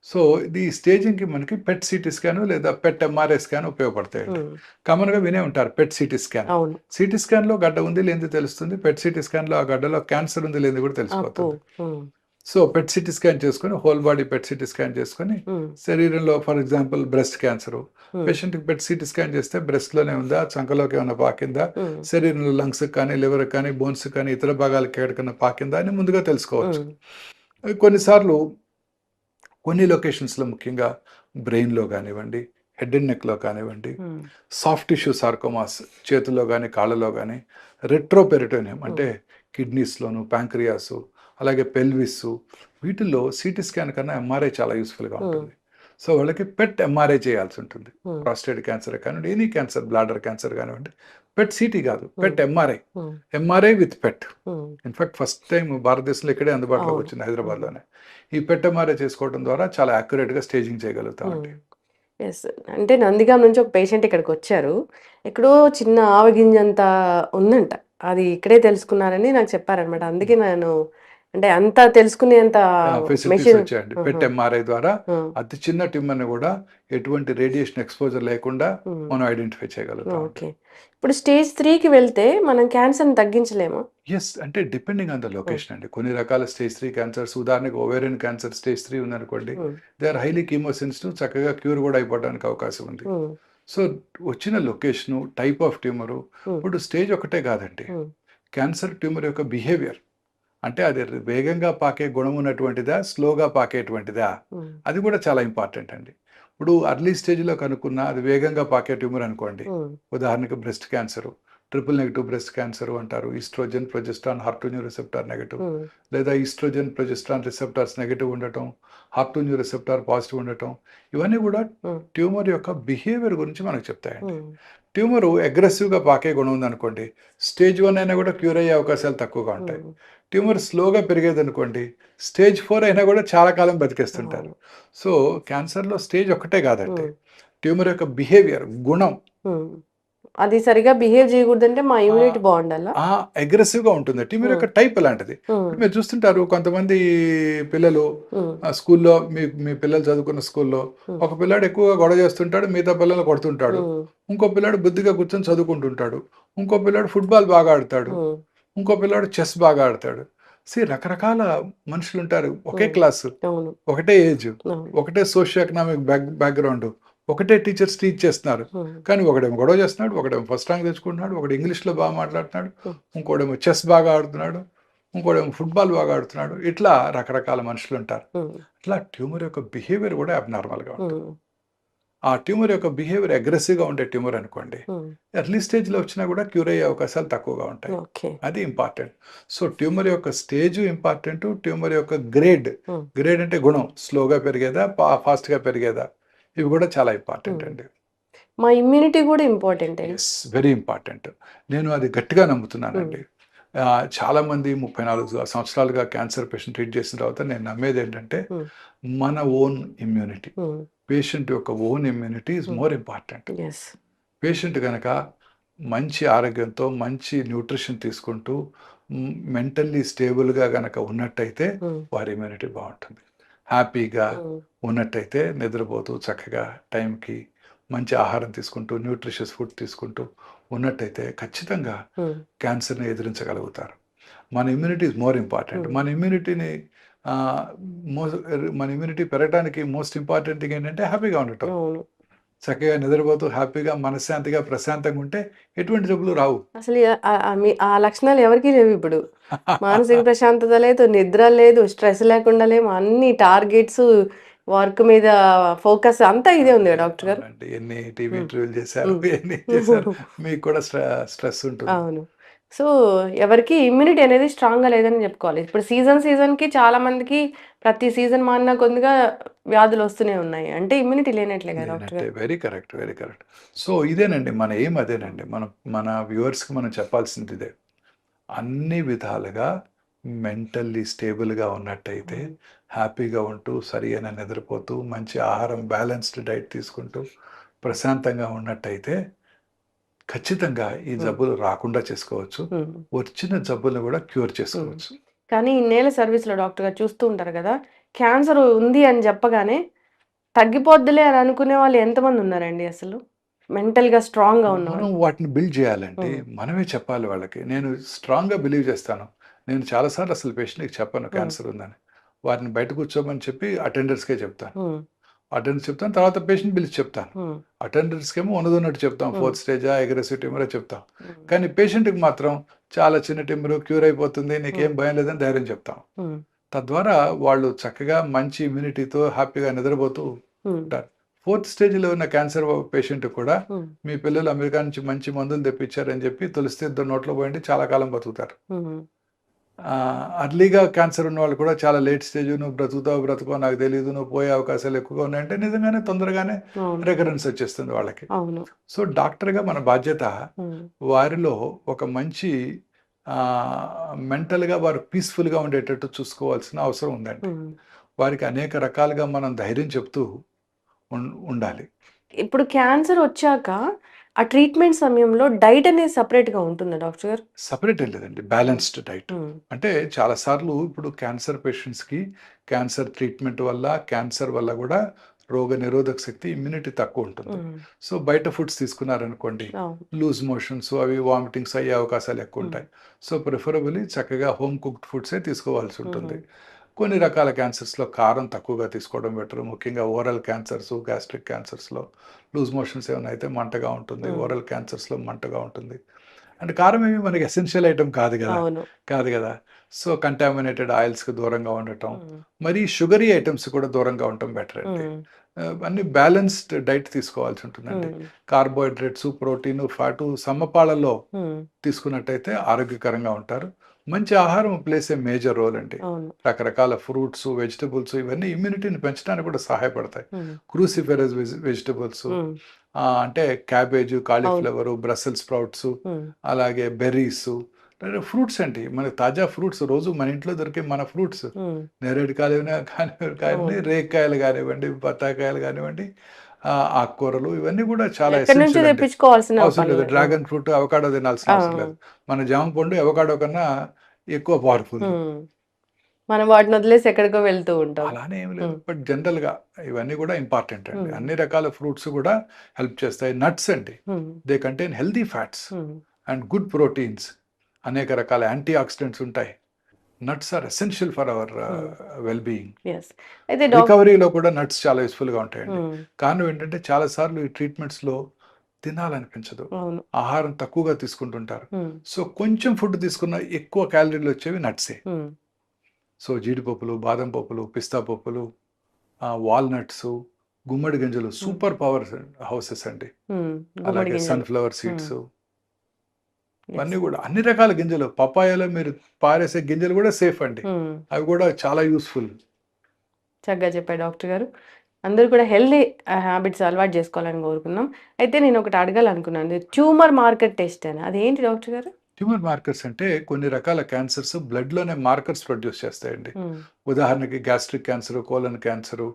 సో, ఇది స్టేజింగ్‌కి మనకి పెట్ సీటీ స్కాన్ లేదా పెట్ ఎంఆర్ఐ స్కాన్ ఉపయోగపడతాయండి. హ్మ్. కామన్‌గా వినే ఉంటారు పెట్ సీటీ స్కాన్. అవును. సీటీ స్కాన్‌లో గడ్డ ఉంది లేనిది తెలుస్తుంది. పెట్ సీటీ స్కాన్‌లో ఆ గడ్డలో క్యాన్సర్ ఉంది లేనిది కూడా అబ్బో! తెలిసిపోతుంది. Hmm. So, PET CT scan చేసుకొని whole body PET CT scan చేసుకొని హ్మ్. శరీరంలో ఫర్ ఎగ్జాంపుల్ బ్రెస్ట్ క్యాన్సరు. హ్మ్. పేషెంట్‌కి పెట్ సీటీ స్కాన్ చేస్తే బ్రెస్ట్‌లోనే ఉందా? చంకలోకి ఏమైనా పాకిందా? హ్మ్. శరీరంలో లంగ్స్‌కి కానీ, లివర్‌కి కానీ, బోన్స్‌కి కానీ ఇతర భాగాలకి ఎక్కడికన్నా పాకిందా అని ముందుగా తెలుసుకోవచ్చు. హ్మ్. కొన్నిసార్లు కొన్ని లొకేషన్స్‌లో ముఖ్యంగా బ్రెయిన్‌లో గానివ్వండి, హెడ్ అండ్ నెక్‌లో కానివ్వండి, హ్మ్. సాఫ్ట్ టిష్యూ సార్కోమాస్ చేతుల్లో గానీ, కాళ్ళలో గానీ, రెట్రోపెరిటోనియం అంటే కిడ్నీస్‌లోను, ప్యాంక్రియాసు, అలాగే పెల్విస్సు వీటిల్లో సీటీ స్కాన్ కన్నా ఎంఆర్ఐ చాలా యూజ్‌ఫుల్‌గా హ్మ్. ఉంటుంది. సో, వాళ్ళకి పెట్ ఎంఆర్ఐ చేయాల్సి ఉంటుంది. హ్మ్. ప్రాస్టేట్ క్యాన్సర్ కానివ్వండి, ఎనీ క్యాన్సర్, బ్లాడర్ క్యాన్సర్ కానివ్వండి. పెట్ సీటీ కాదు, పెట్ హ్మ్. ఎంఆర్ఐ. హ్మ్. ఎంఆర్ఐ విత్ పెట్. హ్మ్. ఇన్‌ఫాక్ట్ ఫస్ట్ టైమ్ భారతదేశంలో ఇక్కడే అందుబాటులోకి అవును. వచ్చింది హ్మ్. హైదరాబాద్‌లోనే. ఈ పెట్ ఎంఆర్ఐ చేసుకోవడం ద్వారా చాలా యాక్యురేట్‌గా స్టేజింగ్ చేయగలుగుతామండి. హ్మ్. యెస్. అంటే నందిగాం నుంచి ఒక పేషెంట్ ఇక్కడికొచ్చారు. ఎక్కడో చిన్న ఆవగింజంత ఉందంట. అది ఇక్కడే తెలుసుకున్నారని నాకు చెప్పారనమాట. అందుకే నేను అంటే అంత తెలుసుకునేంత ఫెసిలిటీస్ మెషిన్ వచ్చాయండి. ఆహా! పెట్ ఎంఆర్ఐ ద్వారా ఆ! అతి చిన్న ట్యూమర్‌ని కూడా ఎటువంటి రేడియేషన్ ఎక్స్‌పోజర్ లేకుండా హ్మ్. మనం ఐడెంటిఫై చేయగలుగుతామండి. ఓకే. ఇప్పుడు స్టేజ్ 3కి వెళ్తే మనం క్యాన్సర్‌ని తగ్గించలేమా? యెస్. అంటే depending on the hmm. Location అండి. కొన్ని రకాల స్టేజ్ 3 క్యాన్సర్స్ ఉదాహరణకు ఓవేరియన్ క్యాన్సర్ స్టేజ్ 3 ఉందనుకోండి. Hmm. They are highly chemo sensitive చక్కగా క్యూర్ కూడా అయిపోవడానికి అవకాశం ఉంది. హ్మ్. సో, వచ్చిన లొకేషను, టైప్ ఆఫ్ ట్యూమరు హ్మ్. ఇప్పుడు స్టేజ్ ఒకటే కాదండి. హ్మ్. క్యాన్సర్ ట్యూమర్ యొక్క బిహేవియర్ అంటే అది వేగంగా పాకే గుణం ఉన్నటువంటిదా? స్లోగా పాకేటువంటిదా? హ్మ్. అది కూడా చాలా ఇంపార్టెంట్ అండి. ఇప్పుడు అర్లీ స్టేజ్‌లో కనుక్కున్న అది వేగంగా పాకే ట్యూమర్ అనుకోండి. హ్మ్. ఉదాహరణకు breast cancer, triple negative breast cancer అంటారు. Oestrogen, progesterone, HER2 receptor negative హ్మ్. లేదా ఈస్ట్రోజన్, ప్రొజెస్ట్రాన్ రిసెప్టార్స్ నెగెటివ్ ఉండటం, HER2 రిసెప్టార్ పాజిటివ్ ఉండటం ఇవన్నీ కూడా హ్మ్. ట్యూమర్ యొక్క బిహేవియర్ గురించి మనకు చెప్తాయండి. హ్మ్. ట్యూమరు అగ్రెసివ్‌గా పాకే గుణం ఉందనుకోండి, స్టేజ్ 1 అయినా కూడా క్యూర్ అయ్యే అవకాశాలు తక్కువగా ఉంటాయి. హ్మ్. ట్యూమర్ స్లోగా పెరిగేదనుకోండి, స్టేజ్ 4 అయినా కూడా చాలా కాలం బతికేస్తుంటారు. అవును. సో, క్యాన్సర్‌లో స్టేజ్ ఒక్కటే కాదండి. హ్మ్. ట్యూమర్ యొక్క బిహేవియర్, గుణం హ్మ్. అది సరిగ్గా బిహేవ్ చేయకూడదంటే మా ఆహ్, ఇమ్యూనిటీ బావుండాలా? అగ్రెసివ్‌గా ఉంటుంది. ట్యూమర్ హ్మ్. యొక్క టైప్ అలాంటిది. హ్మ్. ఇప్పుడు మీరు చూస్తుంటారు కొంతమంది పిల్లలు హ్మ్. స్కూల్‌లో మీ మీ పిల్లలు చదువుకున్న స్కూల్‌లో హ్మ్. ఒక పిల్లాడు ఎక్కువగా గొడవ చేస్తుంటాడు. మిగతా పిల్లల్ని కొడుతుంటాడు. హ్మ్. ఇంకో పిల్లాడు బుద్ధిగా కూర్చొని చదువుకుంటుంటాడు. ఇంకో పిల్లాడు ఫుట్‌బాల్ బాగా ఆడతాడు. హ్మ్. ఇంకో పిల్లాడు చెస్ బాగా ఆడతాడు. రకరకాల మనుషులుంటారు. ఒకే హ్మ్. క్లాసు, అవును. ఒకటే ఏజ్, అవును. ఒకటే సోషియో ఎకనామిక్ బ్యాక్‌గ్రౌండ్, ఒకటే టీచర్స్ టీచ్ చేస్తున్నారు. హ్మ్. కానీ ఒకడేమో గొడవ చేస్తున్నాడు, ఒకడేమో ఫస్ట్ ర్యాంక్ తెచ్చుకుంటున్నాడు, ఒకడు ఇంగ్లీష్‌లో బాగా మాట్లాడుతున్నాడు, హ్మ్. ఇంకోడేమో చెస్ బాగా ఆడుతున్నాడు, ఇంకోడేమో ఫుట్‌బాల్ బాగా ఆడుతున్నాడు. ఇట్లా రకరకాల మనుషులుంటారు. హ్మ్. అట్లా ట్యూమర్ యొక్క బిహేవియర్ కూడా అబ్‌నార్మల్‌గా ఉంటుంది. హ్మ్. ఆ ట్యూమర్ యొక్క బిహేవియర్ అగ్రెసివ్‌గా ఉండే ట్యూమర్ అనుకోండి, హ్మ్. ఎర్లీ స్టేజ్‌లో వచ్చినా కూడా క్యూర్ అయ్యే అవకాశాలు తక్కువగా ఉంటాయి. ఓకే. అది ఇంపార్టెంట్. సో, ట్యూమర్ యొక్క స్టేజు ఇంపార్టెంటు. ట్యూమర్ యొక్క గ్రేడ్, హ్మ్. గ్రేడ్ అంటే గుణం. స్లోగా పెరిగేదా? ఫాస్ట్‌గా పెరిగేదా? ఇవి కూడా చాలా ఇంపార్టెంట్ హ్మ్. అండి. మా ఇమ్యూనిటీ గూడా ఇంపార్టెంటే. యెస్. Very important. నేను అది గట్టిగా హ్మ్. నమ్ముతున్నానండి. చాలామంది 34 సంవత్సరాలుగా క్యాన్సర్ పేషెంట్ ట్రీట్ చేసిన తర్వాత నేను నమ్మేదేంటంటే, హ్మ్. మన ఓన్ ఇమ్యూనిటీ. హ్మ్. పేషెంట్ యొక్క ఓన్ ఇమ్యూనిటీ ఈజ్ హ్మ్. More important. యెస్. పేషెంట్ గనక మంచి ఆరోగ్యంతో, మంచి న్యూట్రిషన్ తీసుకుంటూ, మెంటల్లీ స్టేబుల్‌గా గనక ఉన్నట్టయితే హ్మ్. వారి ఇమ్యూనిటీ బావుంటుంది. హ్యాపీగా హ్మ్. ఉన్నట్టయితే నిద్రపోతూ చక్కగా టైంకి మంచి ఆహారం తీసుకుంటూ, న్యూట్రిషియస్ ఫుడ్ తీసుకుంటూ ఉన్నట్టయితే ఖచ్చితంగా హ్మ్. క్యాన్సర్‌ని ఎదిరించగలుగుతారు. మన ఇమ్యూనిటీ ఈజ్ మోర్ ఇంపార్టెంట్. హ్మ్. మన ఇమ్యూనిటీని ఆహ్, మో మన ఇమ్యూనిటీ పెరగటానికి మోస్ట్ ఇంపార్టెంట్ థింగ్ ఏంటంటే హ్యాపీగా ఉండటం. అవును. చక్కగా నిద్రపోతూ హ్యాపీగా, మనశ్శాంతిగా, ప్రశాంతంగా ఉంటే ఎటువంటి జబ్బులు రావు. అసలు ఆ లక్షణాలు ఎవరికీ లేవిప్పుడు. మానసిక ప్రశాంతత లేదు, నిద్ర లేదు, స్ట్రెస్ లేకుండా లేము. అన్ని టార్గెట్స్, వర్క్ మీద ఫోకస్ అంతా ఇదే ఉంది అవునండి. గదా డాక్టర్ గారు? అవునండి. ఎన్ని టీవీ హ్మ్. ఇంటర్వ్యూలు చేశారు, హ్మ్. ఎన్ని చేశారు. మీకు కూడా స్ట్రెస్ ఉంటుంది. అవును. సో, ఎవరికీ ఇమ్యూనిటీ అనేది స్ట్రాంగ్‌గా లేదని చెప్పుకోవాలి. ఇప్పుడు సీజన్‌కి చాలా మందికి ప్రతి సీజన్ మారిన కొద్దిగా వ్యాధులొస్తూనే ఉన్నాయి. అంటే ఇమ్యూనిటీ లేనట్లే కదా డాక్టర్ లేనట్టే. గారు? Very correct. Very correct. So, ఇదేనండి మన ఎయిమ్ అదేనండి. మన వ్యూవర్స్‌కి మనం చెప్పాల్సింది ఇదే. అన్ని విధాలుగా మెంటల్లీ స్టేబుల్‌గా ఉన్నట్టయితే, హ్మ్. హ్యాపీగా ఉంటూ, సరియైన నిద్రపోతూ, మంచి ఆహారం బ్యాలెన్స్డ్ డైట్ తీసుకుంటూ, ప్రశాంతంగా ఉన్నట్టయితే, ఖచ్చితంగా ఈ హ్మ్. జబ్బులు రాకుండా చేసుకోవచ్చు. హ్మ్. వచ్చిన జబ్బులను కూడా క్యూర్ హ్మ్. చేసుకోవచ్చు. కానీ ఇన్నేళ్ల సర్వీస్‌లో డాక్టర్ గారు చూస్తూ ఉంటారు కదా! క్యాన్సర్ ఉంది అని చెప్పగానే తగ్గిపోద్దిలే అని అనుకునే వాళ్ళు ఎంతమంది ఉన్నారండి అసలు? మెంటల్‌గా స్ట్రాంగ్‌గా మనం ఉన్నవాళ్ళు? వాటిని బిల్డ్ చేయాలంటే హ్మ్. మనమే చెప్పాలి వాళ్ళకి. నేను స్ట్రాంగ్‌గా బిలీవ్ చేస్తాను. నేను చాలా సార్లు అసలు పేషెంట్‌కి చెప్పను హ్మ్. క్యాన్సర్ ఉందని. వారిని బయట కూర్చోమని చెప్పి అటెండర్స్‌కే చెప్తాను. హ్మ్. అటెండర్స్ చెప్తాను. తర్వాత పేషెంట్ పిలిచి చెప్తాను. హ్మ్. అటెండర్స్‌కేమో ఉన్నదున్నట్టు చెప్తాం. హ్మ్. ఫోర్త్ స్టేజా, అగ్రెసివ్ ట్యూమరా చెప్తాం. హ్మ్. కానీ పేషెంట్‌కి మాత్రం చాలా చిన్న ట్యూమరు క్యూర్ అయిపోతుంది. నీకేం హ్మ్. భయం లేదని ధైర్యం చెప్తాం. హ్మ్. తద్వారా వాళ్ళు చక్కగా మంచి ఇమ్యూనిటీతో హ్యాపీగా నిద్రపోతూ హ్మ్. ఉంటారు. ఫోర్త్ స్టేజ్‌లో ఉన్న క్యాన్సర్ పేషెంట్ కూడా హ్మ్. మీ పిల్లలు అమెరికా నుంచి మంచి మందులు తెప్పించారని చెప్పి తులసి ఇద్దరు నోట్లో పోయండి చాలా కాలం బతుకుతారు. హ్మ్. అర్లీగా క్యాన్సర్ ఉన్నవాళ్ళు కూడా చాలా లేట్ స్టేజ్ నువ్వు బ్రతుకుతావో బ్రతుకో నాకు తెలీదు. నువ్వు పోయే అవకాశాలు ఎక్కువగా ఉన్నాయంటే నిజంగానే తొందరగానే అవును. రికరెన్స్ వచ్చేస్తుంది వాళ్ళకి. అవును. సో, డాక్టర్‌గా మన బాధ్యత హ్మ్. వారిలో ఒక మంచి మెంటల్‌గా వారు పీస్‌ఫుల్‌గా ఉండేటట్టు చూసుకోవాల్సిన అవసరం ఉందండి. హ్మ్. వారికి అనేక రకాలుగా మనం ధైర్యం చెప్తూ ఉండాలి. ఇప్పుడు క్యాన్సర్ వచ్చాక ఆ ట్రీట్మెంట్ సమయంలో డైట్ అనేది సెపరేట్‌గా ఉంటుందా డాక్టర్ గారు? సెపరేట్ ఏం లేదండి. హ్మ్. Balanced diet. హ్మ్. అంటే చాలా సార్లు ఇప్పుడు క్యాన్సర్ పేషెంట్స్‌కి క్యాన్సర్ ట్రీట్మెంట్ వల్ల, క్యాన్సర్ వల్ల గూడా రోగనిరోధక శక్తి, ఇమ్యూనిటీ తక్కువుంటుంది. హ్మ్. సో, బయట ఫుడ్స్ తీసుకున్నారనుకోండి, అవును. లూజ్ మోషన్స్ అవి వామిటింగ్స్ అయ్యే అవకాశాలు హ్మ్. ఎక్కువుంటాయి. సో, ప్రిఫరబుల్లీ చక్కగా హోమ్ కుక్డ్ ఫుడ్సే తీసుకోవాల్సి హుహు. ఉంటుంది. కొన్ని రకాల క్యాన్సర్స్‌లో కారం తక్కువగా తీసుకోవడం బెటర్. ముఖ్యంగా ఓరల్ క్యాన్సర్స్, గ్యాస్ట్రిక్ క్యాన్సర్స్‌లో లూజ్ మోషన్స్ ఏమైనా అయితే మంటగా ఉంటుంది. హ్మ్. ఓరల్ క్యాన్సర్స్‌లో మంటగా ఉంటుంది. అంటే కారం ఏమి మనకి ఎసెన్షియల్ ఐటెమ్ కాదు గదా! అవును. కాదు గదా! సో, కంటామినేటెడ్ ఆయిల్స్‌కి దూరంగా ఉండటం. హ్మ్. మరీ షుగరీ ఐటెమ్స్ కూడా దూరంగా ఉండటం బెటర్ అండి. హ్మ్. అన్నీ బ్యాలెన్స్డ్ డైట్ తీసుకోవాల్సి ఉంటుందండి. హ్మ్. కార్బోహైడ్రేట్స్, ప్రోటీను, ఫ్యాటు సమపాళల్లో హ్మ్. తీసుకున్నట్టయితే ఆరోగ్యకరంగా ఉంటారు. మంచి ఆహారం ప్లేస్ ఏ మేజర్ రోల్ అండి. అవును. రకరకాల ఫ్రూట్స్, వెజిటబుల్స్ ఇవన్నీ ఇమ్యూనిటీని పెంచడానికి కూడా సహాయపడతాయి. హ్మ్. క్రూసిఫెరస్ వెజిటబుల్స్ హ్మ్. అంటే క్యాబేజు, అవును. కాలీఫ్లవరు, బ్రసెల్స్ స్ప్రౌట్సు, హ్మ్. అలాగే బెర్రీసు, ఫ్రూట్స్ అండి. మనకి తాజా ఫ్రూట్స్ రోజు మన ఇంట్లో దొరికే మన ఫ్రూట్స్. హ్మ్. నేరేడుకాయలైనా కానివ్వండి, అవును. రేగికాయలు గానివ్వండి, బత్తాకాయలు గానివ్వండి, ఆకుకూరలు ఇవన్నీ కూడా చాలా ఎక్కడి నుంచో ఎసెన్షియల్ అండి. తెప్పించుకోవాల్సిన అవసరం పని లేదు. లేదు. ఆ! డ్రాగన్ ఫ్రూట్, అవకాడో తినాల్సిన ఆ! అవసరం లేదు. మన జామ పండు అవకాడో కన్నా ఎక్కువ పవర్‌ఫుల్. హ్మ్. మనం వాటినొదిలేసి ఎక్కడికో వెళ్తూ ఉంటాం. అలానే ఏమి లేదు. హ్మ్. బట్ జనరల్‌గా ఇవన్నీ కూడా ఇంపార్టెంట్ అండి. హ్మ్. అన్ని రకాల ఫ్రూట్స్ కూడా హెల్ప్ చేస్తాయి. నట్స్ అండి. Hmm. They contain healthy fats hmm. And good proteins. అనేక రకాల యాంటీ ఆక్సిడెంట్స్ ఉంటాయి. Nuts are essential for our hmm. Well being. Yes. అయితే రికవరీలో కూడా నట్స్ చాలా యూజ్‌ఫుల్‌గా ఉంటాయండి. హ్మ్. కారణం ఏంటంటే చాలా సార్లు ఈ ట్రీట్మెంట్స్‌లో తినాలనిపించదు. అవును. ఆహారం తక్కువగా తీసుకుంటుంటారు. హ్మ్. సో, కొంచెం ఫుడ్ తీసుకున్న ఎక్కువ క్యాలరీలొచ్చేవి నట్సే. హ్మ్. సో, జీడిపప్పులు, బాదం పప్పులు, పిస్తా పప్పులు, వాల్‌నట్సు, గుమ్మడి గింజలు హ్మ్. సూపర్ పవర్స్ హౌసెస్ అండి. హ్మ్. గుమ్మడి అలాగే గింజలు. సన్‌ఫ్లవర్ హ్మ్. Seeds yes. ఇవన్నీ గూడా అన్ని రకాల గింజలు. పపాయాలో మీరు పారేసే గింజలు గూడా సేఫ్ అండి. హ్మ్. అవి గూడా చాలా యూజ్‌ఫుల్. చక్కగా చెప్పారు డాక్టర్ గారు. అందరూ కూడా హెల్తీ హ్యాబిట్స్ అలవాటు చేసుకోవాలని కోరుకుందాం. అయితే నేనొకటి అడగాలనుకున్నాను. ట్యూమర్ మార్కర్ టెస్ట్ అని. అదేంటి డాక్టర్ గారు? ట్యూమర్ మార్కర్స్ అంటే కొన్ని రకాల క్యాన్సర్స్ బ్లడ్‌లోనే మార్కర్స్ ప్రొడ్యూస్ చేస్తాయండి. హ్మ్. ఉదాహరణకి gastric cancer, colon cancer,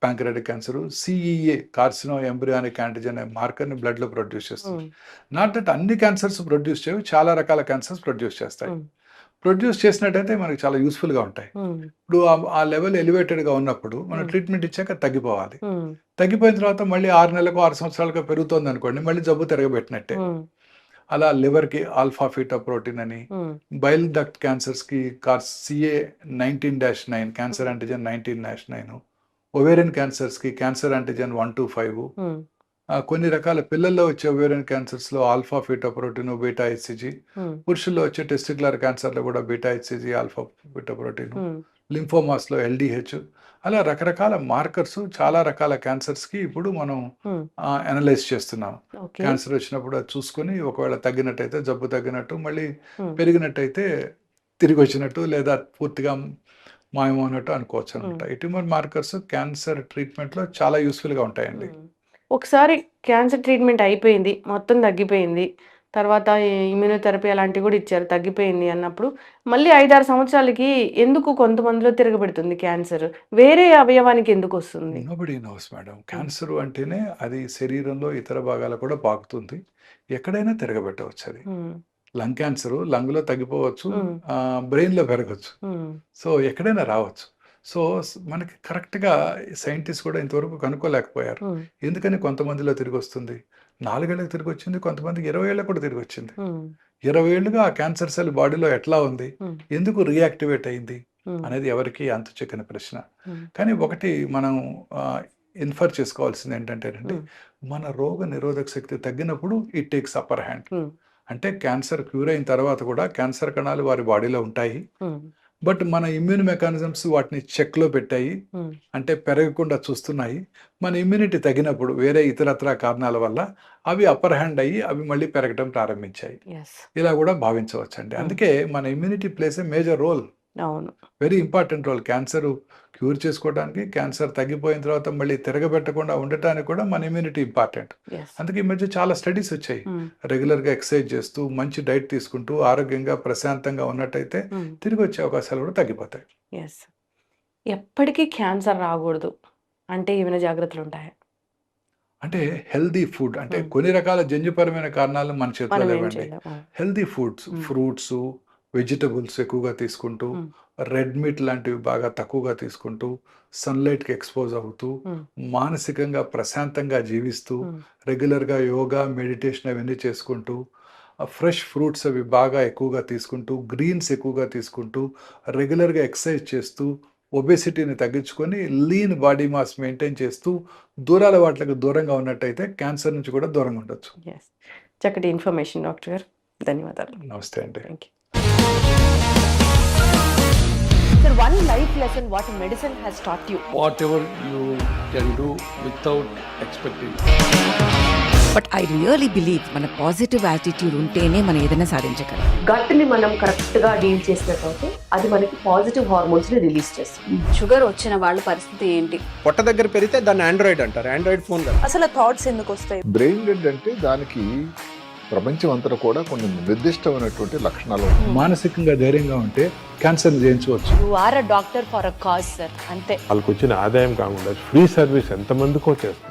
pancreatic cancer, CEA carcinoembryonic antigen అనే మార్కర్‌ని బ్లడ్‌లో ప్రొడ్యూస్ చేస్తుంది. హ్మ్. నాట్ దట్ అన్ని క్యాన్సర్స్ ప్రొడ్యూస్ చేయవు. చాలా రకాల క్యాన్సర్స్ ప్రొడ్యూస్ చేస్తాయి. హ్మ్. ప్రొడ్యూస్ చేసినట్టయితే మనకి చాలా యూజ్‌ఫుల్‌గా ఉంటాయి. హ్మ్. ఇప్పుడు ఆ లెవెల్ ఎలివేటెడ్‌గా ఉన్నప్పుడు మనం హ్మ్. ట్రీట్మెంట్ ఇచ్చాక తగ్గిపోవాలి. హ్మ్. తగ్గిపోయిన తర్వాత మళ్ళీ 6 నెలలకో, 6 సంవత్సరాలకో పెరుగుతోందనుకోండి, మళ్ళీ జబ్బు తిరగబెట్టినట్టే. హ్మ్. అలా లివర్‌కి ఆల్ఫా ఫీటోప్రోటీన్ అని, హ్మ్. బైల్ డక్ట్ క్యాన్సర్స్‌కి CA 19-9 క్యాన్సర్ హ్మ్. యాంటిజెన్ 19-9, ఒవేరియన్ క్యాన్సర్స్‌కి క్యాన్సర్ యాంటిజెన్ 125, హ్మ్. కొన్ని రకాల పిల్లల్లో వచ్చే ఒవేరియన్ క్యాన్సర్స్‌లో ఆల్ఫా ఫీటోప్రోటీన్, బీటా హెచ్‌సిజి, హ్మ్. పురుషుల్లో వచ్చే టెస్టిక్యులర్ క్యాన్సర్‌లో కూడా బీటా హెచ్‌సిజి, ఆల్ఫా ఫీటోప్రోటీన్, హ్మ్. లింఫోమాస్‌లో ఎల్‌డిహెచ్, అలా రకరకాల మార్కర్స్ చాలా రకాల క్యాన్సర్స్కి ఇప్పుడు మనం అనలైజ్ చేస్తున్నాం. ఓకే. క్యాన్సర్ వచ్చినప్పుడు అది చూసుకొని ఒకవేళ తగ్గినట్టయితే జబ్బు తగ్గినట్టు, మళ్ళీ హ్మ్. పెరిగినట్టయితే తిరిగి వచ్చినట్టు, లేదా పూర్తిగా మాయమన్నట్టు అనుకోవచ్చు అనమాట. ఈ ట్యూమర్ మార్కర్స్ క్యాన్సర్ ట్రీట్మెంట్లో చాలా యూస్ఫుల్గా ఉంటాయండి. ఒకసారి క్యాన్సర్ ట్రీట్మెంట్ అయిపోయింది, మొత్తం తగ్గిపోయింది. తర్వాత ఇమ్యూనోథెరపీ అలాంటివి కూడా ఇచ్చారు, తగ్గిపోయింది అన్నప్పుడు మళ్ళీ 5-6 సంవత్సరాలకి ఎందుకు కొంతమందిలో తిరగబెడుతుంది క్యాన్సర్? వేరే అవయవానికి ఎందుకు వస్తుంది? Nobody nose madam. క్యాన్సర్ అంటేనే అది శరీరంలో ఇతర భాగాలు కూడా పాకుతుంది. ఎక్కడైనా తిరగబెట్టవచ్చు అది. హ్మ్. లంగ్ క్యాన్సర్ లంగ్లో తగ్గిపోవచ్చు, Hmm. బ్రెయిన్లో పెరగచ్చు. హ్మ్. సో ఎక్కడైనా రావచ్చు. సో మనకి కరెక్ట్గా సైంటిస్ట్ కూడా ఇంతవరకు కనుక్కోలేకపోయారు. హ్మ్. ఎందుకని కొంతమందిలో తిరిగి వస్తుంది, 4 ఏళ్ళకి తిరిగి వచ్చింది, కొంతమందికి 20 ఏళ్ళకి కూడా తిరిగి వచ్చింది. హ్మ్. 20 ఏళ్ళుగా ఆ క్యాన్సర్ సెల్ బాడీలో ఎట్లా ఉంది, హ్మ్. ఎందుకు రీయాక్టివేట్ అయింది హ్మ్. అనేది ఎవరికి అంతు చిక్కని ప్రశ్న. హ్మ్. కానీ ఒకటి మనం ఇన్ఫర్ చేసుకోవాల్సింది ఏంటంటేనండి, హ్మ్. మన రోగ నిరోధక శక్తి తగ్గినప్పుడు ఇట్ టేక్స్ అప్పర్ హ్యాండ్. హ్మ్. అంటే క్యాన్సర్ క్యూర్ అయిన తర్వాత కూడా క్యాన్సర్ కణాలు వారి బాడీలో ఉంటాయి. హ్మ్. బట్ మన ఇమ్యూన్ మెకానిజమ్స్ వాటిని చెక్లో పెట్టాయి, హ్మ్. అంటే పెరగకుండా చూస్తున్నాయి. మన ఇమ్యూనిటీ తగినప్పుడు వేరే ఇతరత్ర కారణాల వల్ల అవి అప్పర్ హ్యాండ్ అయ్యి అవి మళ్ళీ పెరగడం ప్రారంభించాయి. యెస్. ఇలా కూడా భావించవచ్చండి. అందుకే మన immunity plays a major role, అవును. Very important role. Cancer cure చేసుకోవడానికి, క్యాన్సర్ తగ్గిపోయిన తర్వాత మళ్ళీ తిరగబెట్టకుండా ఉండటానికి కూడా మన ఇమ్యూనిటీ ఇంపార్టెంట్. యెస్. అందుకే ఈ మధ్య చాలా స్టడీస్ వచ్చాయి. హ్మ్. రెగ్యులర్గా ఎక్సర్సైజ్ చేస్తూ, మంచి డైట్ తీసుకుంటూ, ఆరోగ్యంగా ప్రశాంతంగా ఉన్నట్టయితే హ్మ్. తిరిగి వచ్చే అవకాశాలు కూడా తగ్గిపోతాయి. యెస్. ఎప్పటికీ క్యాన్సర్ రాకూడదు అంటే ఏమైనా జాగ్రత్తలు ఉంటాయా? అంటే హెల్దీ ఫుడ్, అంటే హ్మ్. కొన్ని రకాల జన్యుపరమైన కారణాలు మన చేతిలో మనం ఏం లేవండి. చేయలేం. అవును. హెల్దీ ఫుడ్స్, హ్మ్. ఫ్రూట్స్, వెజిటబుల్స్ ఎక్కువగా తీసుకుంటూ, హ్మ్. రెడ్ మీట్ లాంటివి బాగా తక్కువగా తీసుకుంటూ, సన్లైట్కి ఎక్స్పోజ్ అవుతూ, హ్మ్. మానసికంగా ప్రశాంతంగా జీవిస్తూ, హ్మ్. రెగ్యులర్గా యోగా, మెడిటేషన్ అవన్నీ చేసుకుంటూ, ఫ్రెష్ ఫ్రూట్స్ అవి బాగా ఎక్కువగా తీసుకుంటూ, గ్రీన్స్ ఎక్కువగా తీసుకుంటూ, రెగ్యులర్గా ఎక్సర్సైజ్ చేస్తూ, ఒబేసిటీని తగ్గించుకొని లీన్ బాడీ మాస్ మెయింటైన్ చేస్తూ, దూరాల వాటికి దూరంగా ఉన్నట్టయితే క్యాన్సర్ నుంచి కూడా దూరంగా ఉండొచ్చు. యెస్. చక్కటి ఇన్ఫర్మేషన్ డాక్టర్ గారు. ధన్యవాదాలు. నమస్తే అండి. Thank you. Sir, one life lesson what medicine has taught you. whatever you can do without expecting. But I really believe మన పాజిటివ్ యాటిట్యూడ్ ఉంటేనే మనం ఏదైనా సాధించగలం. గట్ని మనం కరెక్ట్గా డీల్ చేసినట్లయితే అది మనకి పాజిటివ్ హార్మోన్స్ని రిలీజ్ చేస్తుంది. షుగర్ వచ్చిన వాళ్ళ పరిస్థితి ఏంటి? పొట్ట దగ్గర పెరిగితే దాన్ని ఆండ్రాయిడ్ అంటారు, ఆండ్రాయిడ్ ఫోన్ కదా. అసలు థాట్స్ ఎందుకు వస్తాయి? బ్రెయిన్ డెడ్ అంటే దానికి ప్రపంచం అంతా కూడా కొన్ని నిర్దిష్టమైనటువంటి లక్షణాలు ఉన్నాయి. మానసికంగా ధైర్యంగా ఉంటే క్యాన్సర్ జయించవచ్చు. You are a doctor for a cause, sir. అంతే. వాళ్ళకి వచ్చిన ఆదాయం కాకుండా ఫ్రీ సర్వీస్ ఎంతమందికో చేస్తారు.